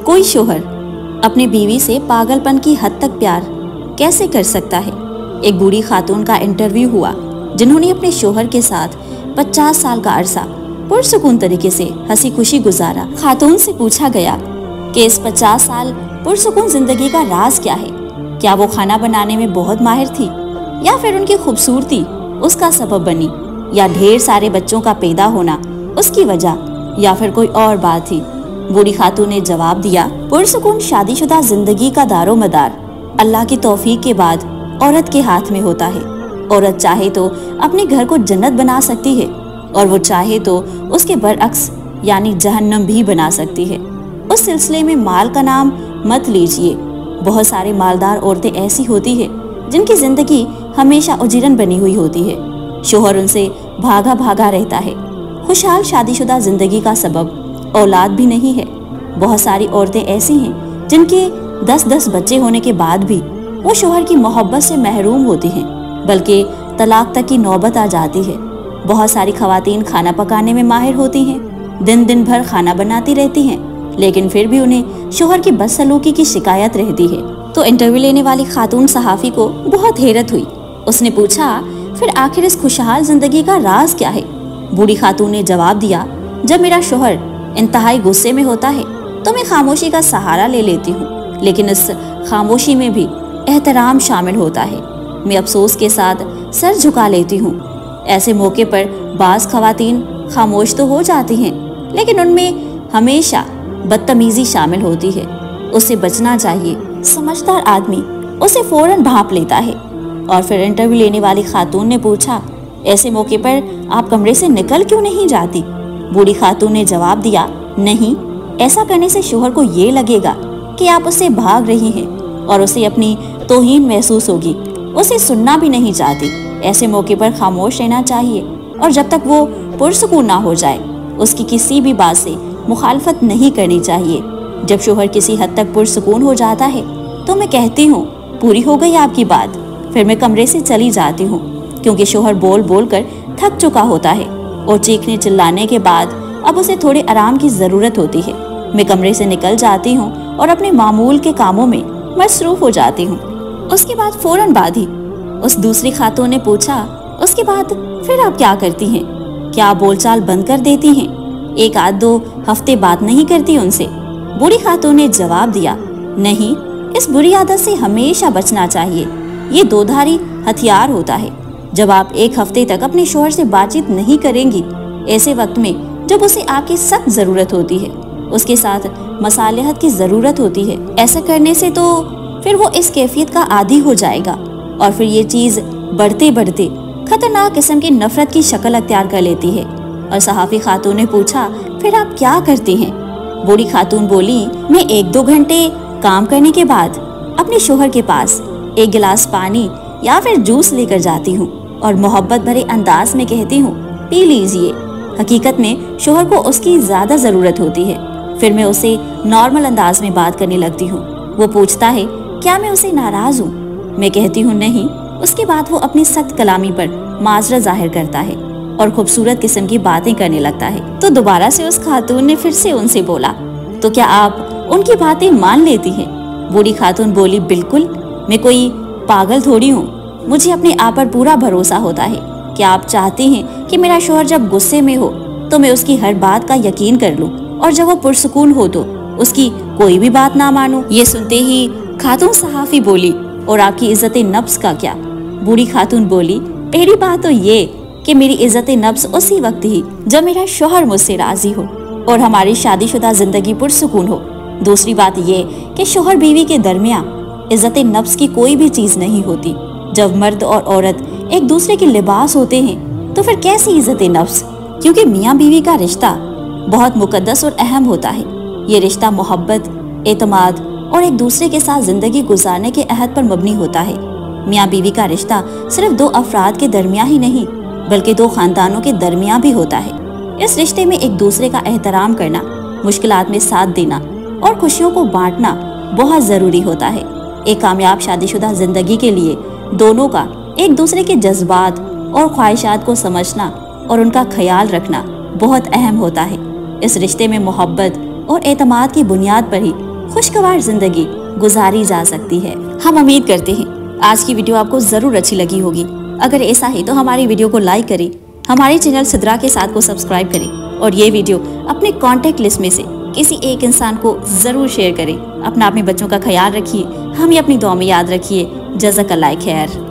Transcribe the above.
کوئی شوہر اپنی بیوی سے پاگلپن کی حد تک پیار کیسے کر سکتا ہے؟ ایک بوڑھی خاتون کا انٹرویو ہوا جنہوں نے اپنے شوہر کے ساتھ 50 سال کا عرصہ پرسکون طریقے سے ہنسی خوشی گزارا۔ خاتون سے پوچھا گیا کہ اس 50 سال پرسکون زندگی کا راز کیا ہے؟ کیا وہ کھانا بنانے میں بہت ماہر تھی، یا پھر ان کی خوبصورتی اس کا سبب بنی، یا ڈھیر سارے بچوں کا پیدا ہونا اس کی وجہ، یا پھر کوئی اور بات تھی؟ بوڑھی خاتون نے جواب دیا، پرسکون شادی شدہ زندگی کا دار و مدار اللہ کی توفیق کے بعد عورت کے ہاتھ میں ہوتا ہے۔ عورت چاہے تو اپنے گھر کو جنت بنا سکتی ہے، اور وہ چاہے تو اس کے برعکس یعنی جہنم بھی بنا سکتی ہے۔ اس سلسلے میں مال کا نام مت لیجئے۔ بہت سارے مالدار عورتیں ایسی ہوتی ہیں جن کی زندگی ہمیشہ اجیرن بنی ہوئی ہوتی ہے، شوہر ان سے بھاگا بھاگا رہتا ہے۔ خوشحال شادی شدہ زندگی کا سبب اولاد بھی نہیں ہے۔ بہت ساری عورتیں ایسی ہیں جن کے 10 بچے ہونے کے بعد بھی وہ شوہر کی محبت سے محروم ہوتی ہیں، بلکہ طلاق تک کی نوبت آ جاتی ہے۔ بہت ساری خواتین کھانا پکانے میں ماہر ہوتی ہیں، دن بھر کھانا بناتی رہتی ہیں، لیکن پھر بھی انہیں شوہر کی بدسلوکی کی شکایت رہتی ہے۔ تو انٹرویو لینے والی خاتون صحافی کو بہت حیرت ہوئی۔ اس نے پوچھا، پھر آخر اس خوشحال زندگی کا راز کیا ہے؟ بوڑھی خاتون نے جواب دیا، جب میرا شوہر انتہائی غصے میں ہوتا ہے تو میں خاموشی کا سہارا لے لیتی ہوں، لیکن اس خاموشی میں بھی احترام شامل ہوتا ہے۔ میں افسوس کے ساتھ سر جھکا لیتی ہوں۔ ایسے موقع پر بعض خواتین خاموش تو ہو جاتی ہیں، لیکن ان میں ہمیشہ بدتمیزی شامل ہوتی ہے۔ اسے بچنا چاہیے۔ سمجھدار آدمی اسے فوراً بھانپ لیتا ہے۔ اور پھر انٹرویو لینے والی خاتون نے پوچھا، ایسے موقع پر آپ کمرے سے نکل کیوں نہیں جاتی؟ بوڑھی خاتون نے جواب دیا، نہیں، ایسا کرنے سے شوہر کو یہ لگے گا کہ آپ اسے بھاگ رہی ہیں اور اسے اپنی توہین محسوس ہوگی۔ اسے سننا بھی نہیں چاہتی۔ ایسے موقع پر خاموش رہنا چاہیے، اور جب تک وہ پرسکون نہ ہو جائے اس کی کسی بھی بات سے مخالفت نہیں کرنی چاہیے۔ جب شوہر کسی حد تک پرسکون ہو جاتا ہے تو میں کہتی ہوں، پوری ہو گئی آپ کی بات، پھر میں کمرے سے چلی جاتی ہوں، کیونکہ شوہر بول بول کر تھک چکا ہوتا ہے اور چیخنے چلانے کے بعد اب اسے تھوڑے آرام کی ضرورت ہوتی ہے۔ میں کمرے سے نکل جاتی ہوں اور اپنے معمول کے کاموں میں مصروف ہو جاتی ہوں۔ اس کے بعد فوراً بعد ہی اس دوسری خاتون نے پوچھا، اس کے بعد پھر آپ کیا کرتی ہیں؟ کیا بول چال بند کر دیتی ہیں؟ 1-2 ہفتے بات نہیں کرتی ان سے؟ بوڑھی خاتون نے جواب دیا، نہیں، اس بری عادت سے ہمیشہ بچنا چاہیے۔ یہ 2 دھاری ہتھیار ہوتا ہے۔ جب آپ 1 ہفتے تک اپنے شوہر سے بات چیت نہیں کریں گی، ایسے وقت میں جب اسے آپ کی سخت ضرورت ہوتی ہے، اس کے ساتھ مصالحت کی ضرورت ہوتی ہے، ایسا کرنے سے تو پھر وہ اس کیفیت کا عادی ہو جائے گا، اور پھر یہ چیز بڑھتے بڑھتے خطرناک قسم کی نفرت کی شکل اختیار کر لیتی ہے۔ اور صحافی خاتون نے پوچھا، پھر آپ کیا کرتی ہیں؟ بوڑھی خاتون بولی، میں 1-2 گھنٹے کام کرنے کے بعد اپنے شوہر کے پاس 1 گلاس پانی یا پھر جوس لے کر جاتی ہوں اور محبت بھرے انداز میں کہتی ہوں، پی لیجئے۔ حقیقت میں شوہر کو اس کی زیادہ ضرورت ہوتی ہے۔ پھر میں اسے نارمل انداز میں بات کرنے لگتی ہوں۔ وہ پوچھتا ہے، کیا میں اسے ناراض ہوں؟ میں کہتی ہوں نہیں۔ اس کے بعد وہ اپنی سخت کلامی پر معذرت ظاہر کرتا ہے اور خوبصورت قسم کی باتیں کرنے لگتا ہے۔ تو دوبارہ سے اس خاتون نے پھر سے ان سے بولا، تو کیا آپ ان کی باتیں مان لیتی ہیں؟ بوڑھی خاتون بولی، بالکل، میں کوئی پاگل تھوڑی ہوں، مجھے اپنے آپ پر پورا بھروسہ ہوتا ہے۔ کیا آپ چاہتے ہیں کہ میرا شوہر جب غصے میں ہو تو میں اس کی ہر بات کا یقین کر لوں، اور جب وہ پرسکون ہو تو اس کی کوئی بھی بات نہ مانوں؟ یہ سنتے ہی خاتون صحافی بولی، اور آپ کی عزت نفس کا کیا؟ بوڑھی خاتون بولی، پہلی بات تو یہ کہ میری عزت نفس اسی وقت ہی جب میرا شوہر مجھ سے راضی ہو اور ہماری شادی شدہ زندگی پرسکون ہو۔ دوسری بات یہ کہ شوہر بیوی کے درمیان عزت نفس کی کوئی بھی چیز نہیں ہوتی۔ جب مرد اور عورت ایک دوسرے کے لباس ہوتے ہیں تو پھر کیسی عزت نفس؟ کیونکہ میاں بیوی کا رشتہ بہت مقدس اور اہم ہوتا ہے۔ یہ رشتہ محبت، اعتماد اور ایک دوسرے کے ساتھ زندگی گزارنے کے عہد پر مبنی ہوتا ہے۔ میاں بیوی کا رشتہ صرف 2 افراد کے درمیان ہی نہیں بلکہ 2 خاندانوں کے درمیان بھی ہوتا ہے۔ اس رشتے میں ایک دوسرے کا احترام کرنا، مشکلات میں ساتھ دینا اور خوشیوں کو بانٹنا بہت ضروری ہوتا ہے۔ ایک کامیاب شادی شدہ زندگی کے لیے دونوں کا ایک دوسرے کے جذبات اور خواہشات کو سمجھنا اور ان کا خیال رکھنا بہت اہم ہوتا ہے۔ اس رشتے میں محبت اور اعتماد کی بنیاد پر ہی خوشگوار زندگی گزاری جا سکتی ہے۔ ہم امید کرتے ہیں آج کی ویڈیو آپ کو ضرور اچھی لگی ہوگی۔ اگر ایسا ہے تو ہماری ویڈیو کو لائک کریں، ہمارے چینل سدرا کے ساتھ کو سبسکرائب کریں اور یہ ویڈیو اپنے کانٹیکٹ لسٹ میں سے کسی ایک انسان کو ضرور شیئر کریں۔ اپنے بچوں کا خیال رکھیے، ہمیں اپنی دعا میں یاد رکھیے۔ جزاک اللہ خیر۔